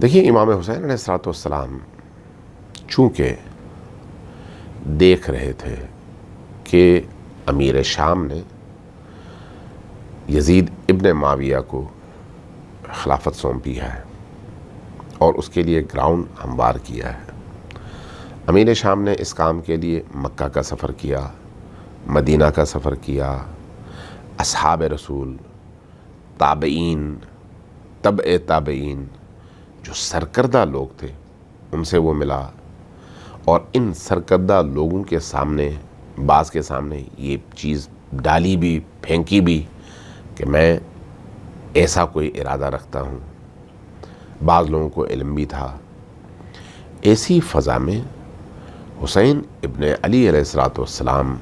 دیکھیے امام حسین علیہ السلام چونکہ دیکھ رہے تھے کہ امیر شام نے یزید ابن معاویہ کو خلافت سونپی ہے اور اس کے لیے گراؤنڈ ہموار کیا ہے۔ امیر شام نے اس کام کے لیے مکہ کا سفر کیا، مدینہ کا سفر کیا، اصحاب رسول، تابعین، تبع تابعین جو سرکردہ لوگ تھے ان سے وہ ملا، اور ان سرکردہ لوگوں کے سامنے، بعض کے سامنے یہ چیز ڈالی بھی، پھینکی بھی کہ میں ایسا کوئی ارادہ رکھتا ہوں۔ بعض لوگوں کو علم بھی تھا۔ ایسی فضا میں حسین ابن علی علیہ السلام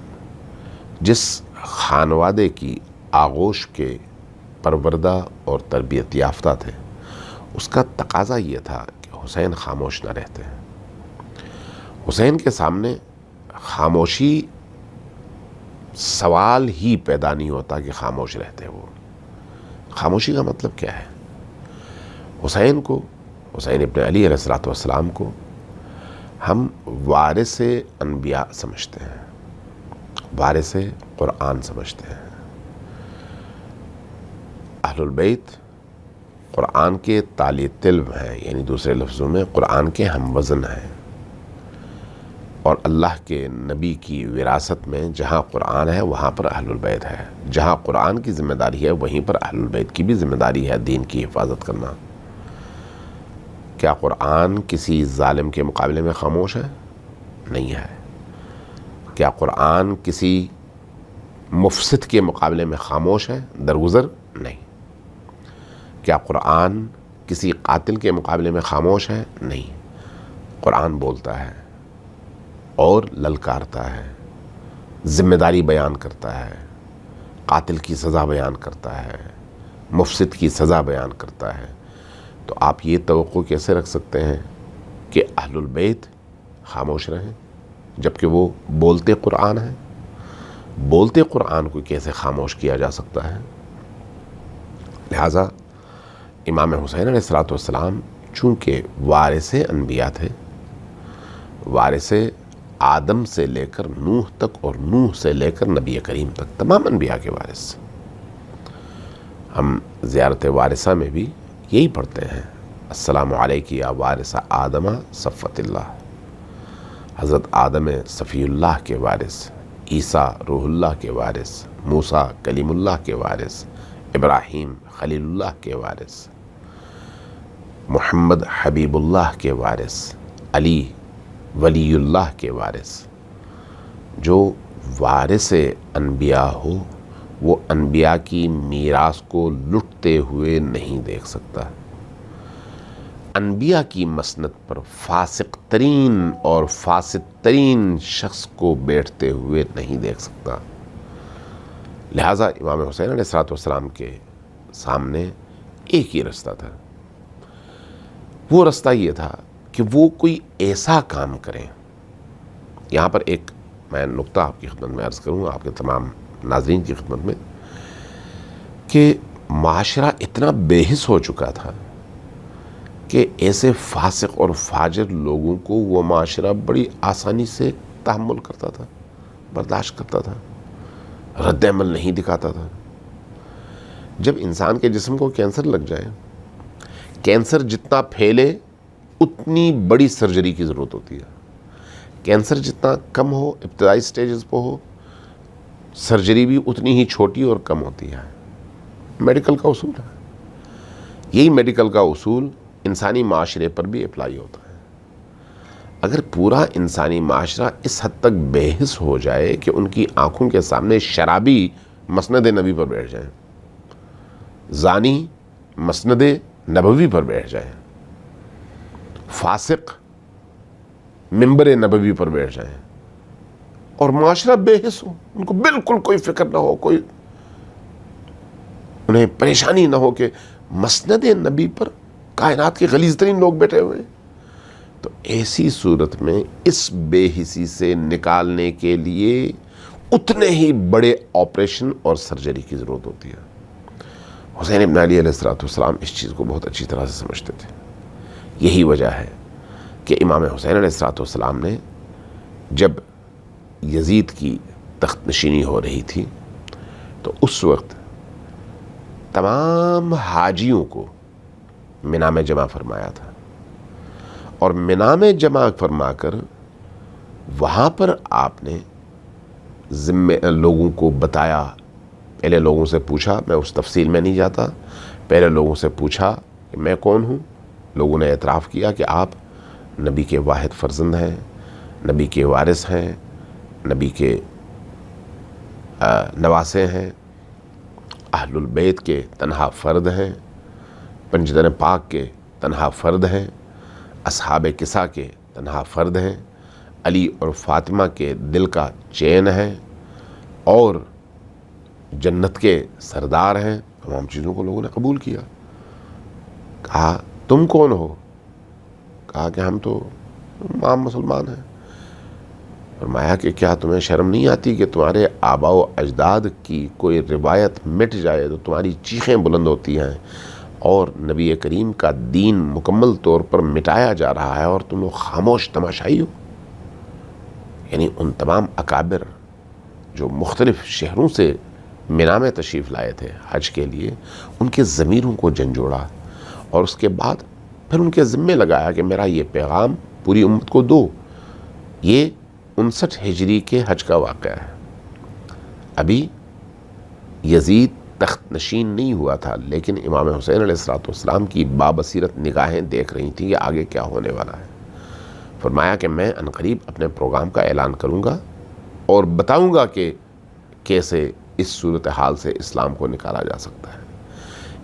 جس خانوادے کی آغوش کے پروردہ اور تربیت یافتہ تھے، اس کا تقاضا یہ تھا کہ حسین خاموش نہ رہتے۔ حسین کے سامنے خاموشی سوال ہی پیدا نہیں ہوتا کہ خاموش رہتے وہ۔ خاموشی کا مطلب کیا ہے؟ حسین ابن علی علیہ السلام کو ہم وارث انبیاء سمجھتے ہیں، وارث قرآن سمجھتے ہیں۔ اہل البیت قرآن کے تالی تلو ہیں، یعنی دوسرے لفظوں میں قرآن کے ہم وزن ہیں، اور اللہ کے نبی کی وراثت میں جہاں قرآن ہے وہاں پر اہل البیت ہے۔ جہاں قرآن کی ذمہ داری ہے وہیں پر اہل البیت کی بھی ذمہ داری ہے دین کی حفاظت کرنا۔ کیا قرآن کسی ظالم کے مقابلے میں خاموش ہے؟ نہیں ہے۔ کیا قرآن کسی مفسد کے مقابلے میں خاموش ہے، درگزر؟ نہیں۔ کیا قرآن کسی قاتل کے مقابلے میں خاموش ہے؟ نہیں۔ قرآن بولتا ہے اور للکارتا ہے، ذمہ داری بیان کرتا ہے، قاتل کی سزا بیان کرتا ہے، مفسد کی سزا بیان کرتا ہے۔ تو آپ یہ توقع کیسے رکھ سکتے ہیں کہ اہل البیت خاموش رہیں جبکہ وہ بولتے قرآن ہیں؟ بولتے قرآن کو کیسے خاموش کیا جا سکتا ہے؟ لہٰذا امام حسین علیہ السلام چونکہ وارث انبیاء تھے، وارث آدم سے لے کر نوح تک اور نوح سے لے کر نبی کریم تک تمام انبیاء کے وارث۔ ہم زیارت وارثہ میں بھی یہی پڑھتے ہیں، السلام علیک یا وارث آدم صفوت اللہ۔ حضرت آدم صفی اللہ کے وارث، عیسیٰ روح اللہ کے وارث، موسیٰ کلیم اللہ کے وارث، ابراہیم خلیل اللہ کے وارث، محمد حبیب اللہ کے وارث، علی ولی اللہ کے وارث۔ جو وارث انبیاء ہو وہ انبیاء کی میراث کو لٹتے ہوئے نہیں دیکھ سکتا۔ انبیاء کی مسند پر فاسق ترین اور فاسد ترین شخص کو بیٹھتے ہوئے نہیں دیکھ سکتا۔ لہٰذا امام حسین علیہ السلام کے سامنے ایک ہی رستہ تھا۔ وہ رستہ یہ تھا کہ وہ کوئی ایسا کام کریں۔ یہاں پر ایک میں نقطہ آپ کی خدمت میں عرض کروں، آپ کے تمام ناظرین کی خدمت میں، کہ معاشرہ اتنا بے حس ہو چکا تھا کہ ایسے فاسق اور فاجر لوگوں کو وہ معاشرہ بڑی آسانی سے تحمل کرتا تھا، برداشت کرتا تھا، رد عمل نہیں دکھاتا تھا۔ جب انسان کے جسم کو کینسر لگ جائے، کینسر جتنا پھیلے اتنی بڑی سرجری کی ضرورت ہوتی ہے۔ کینسر جتنا کم ہو، ابتدائی سٹیجز پہ ہو، سرجری بھی اتنی ہی چھوٹی اور کم ہوتی ہے۔ میڈیکل کا اصول ہے۔ یہی میڈیکل کا اصول انسانی معاشرے پر بھی اپلائی ہوتا ہے۔ اگر پورا انسانی معاشرہ اس حد تک بے حس ہو جائے کہ ان کی آنکھوں کے سامنے شرابی مسند نبی پر بیٹھ جائیں، زانی مسند نبوی پر بیٹھ جائیں، فاسق منبر نبوی پر بیٹھ جائیں، اور معاشرہ بے حس ہو، ان کو بالکل کوئی فکر نہ ہو، کوئی انہیں پریشانی نہ ہو کہ مسند نبی پر کائنات کے غلیظ ترین لوگ بیٹھے ہوئے، تو ایسی صورت میں اس بے حسی سے نکالنے کے لیے اتنے ہی بڑے آپریشن اور سرجری کی ضرورت ہوتی ہے۔ حسین ابن علی علیہ السلام اس چیز کو بہت اچھی طرح سے سمجھتے تھے یہی وجہ ہے کہ امام حسین علیہ السلام نے جب یزید کی تخت نشینی ہو رہی تھی تو اس وقت تمام حاجیوں کو منا میں جمع فرمایا تھا، اور منا میں جمع فرما کر وہاں پر آپ نے لوگوں کو بتایا. پہلے لوگوں سے پوچھا، میں اس تفصیل میں نہیں جاتا، پہلے لوگوں سے پوچھا کہ میں کون ہوں. لوگوں نے اعتراف کیا کہ آپ نبی کے واحد فرزند ہیں، نبی کے وارث ہیں، نبی کے نواسے ہیں، اہل البیت کے تنہا فرد ہیں، پنجتن پاک کے تنہا فرد ہیں، اصحاب کسا کے تنہا فرد ہیں، علی اور فاطمہ کے دل کا چین ہیں، اور جنت کے سردار ہیں. تمام چیزوں کو لوگوں نے قبول کیا. کہا تم کون ہو؟ کہا کہ ہم تو عام مسلمان ہیں. فرمایا کہ کیا تمہیں شرم نہیں آتی کہ تمہارے آباء و اجداد کی کوئی روایت مٹ جائے تو تمہاری چیخیں بلند ہوتی ہیں، اور نبی کریم کا دین مکمل طور پر مٹایا جا رہا ہے اور تم لوگ خاموش تماشائی ہو؟ یعنی ان تمام اکابر جو مختلف شہروں سے منا میں تشریف لائے تھے حج کے لیے، ان کے ضمیروں کو جھنجھوڑا، اور اس کے بعد پھر ان کے ذمے لگایا کہ میرا یہ پیغام پوری امت کو دو. یہ 59 ہجری کے حج کا واقعہ ہے. ابھی یزید تخت نشین نہیں ہوا تھا، لیکن امام حسین علیہ السلام کی بابصیرت نگاہیں دیکھ رہی تھیں کہ آگے کیا ہونے والا ہے. فرمایا کہ میں عنقریب اپنے پروگرام کا اعلان کروں گا اور بتاؤں گا کہ کیسے اس صورتحال سے اسلام کو نکالا جا سکتا ہے.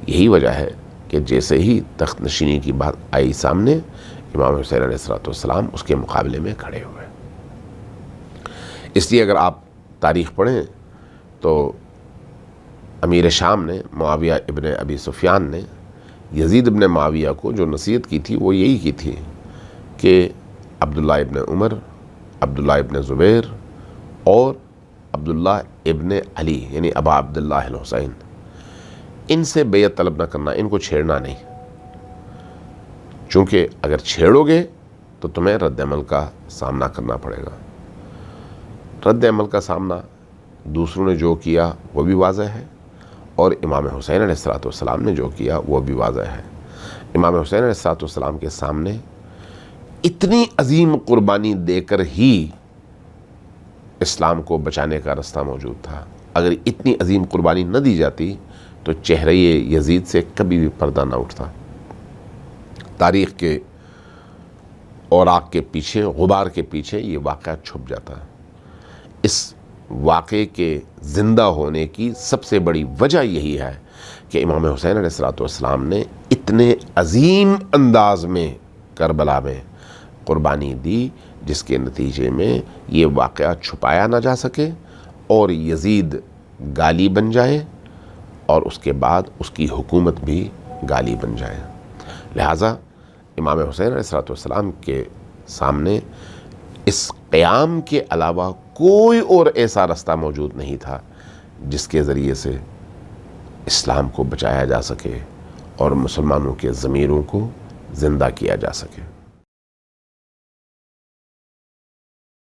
یہی وجہ ہے کہ جیسے ہی تخت نشینی کی بات آئی سامنے، امام حسین علیہ السلام اس کے مقابلے میں کھڑے ہوئے. اس لیے اگر آپ تاریخ پڑھیں تو امیر شام نے، معاویہ ابن ابی سفیان نے، یزید ابن معاویہ کو جو نصیحت کی تھی وہ یہی کی تھی کہ عبداللہ ابن عمر، عبداللہ ابن زبیر اور عبداللہ ابن علی یعنی ابا عبداللہ الحسین، ان سے بیعت طلب نہ کرنا، ان کو چھیڑنا نہیں، چونکہ اگر چھیڑو گے تو تمہیں رد عمل کا سامنا کرنا پڑے گا. رد عمل کا سامنا دوسروں نے جو کیا وہ بھی واضح ہے، اور امام حسین علیہ السلام نے جو کیا وہ بھی واضح ہے. امام حسین علیہ السلام کے سامنے اتنی عظیم قربانی دے کر ہی اسلام کو بچانے کا رستہ موجود تھا. اگر اتنی عظیم قربانی نہ دی جاتی تو چہرے یزید سے کبھی بھی پردہ نہ اٹھتا. تاریخ کے اوراق کے پیچھے، غبار کے پیچھے یہ واقعہ چھپ جاتا ہے. اس واقعے کے زندہ ہونے کی سب سے بڑی وجہ یہی ہے کہ امام حسین علیہ السلام نے اتنے عظیم انداز میں کربلا میں قربانی دی، جس کے نتیجے میں یہ واقعہ چھپایا نہ جا سکے اور یزید گالی بن جائے، اور اس کے بعد اس کی حکومت بھی گالی بن جائے. لہٰذا امام حسین علیہ السلام کے سامنے اس قیام کے علاوہ کوئی اور ایسا رستہ موجود نہیں تھا جس کے ذریعے سے اسلام کو بچایا جا سکے اور مسلمانوں کے ضمیروں کو زندہ کیا جا سکے.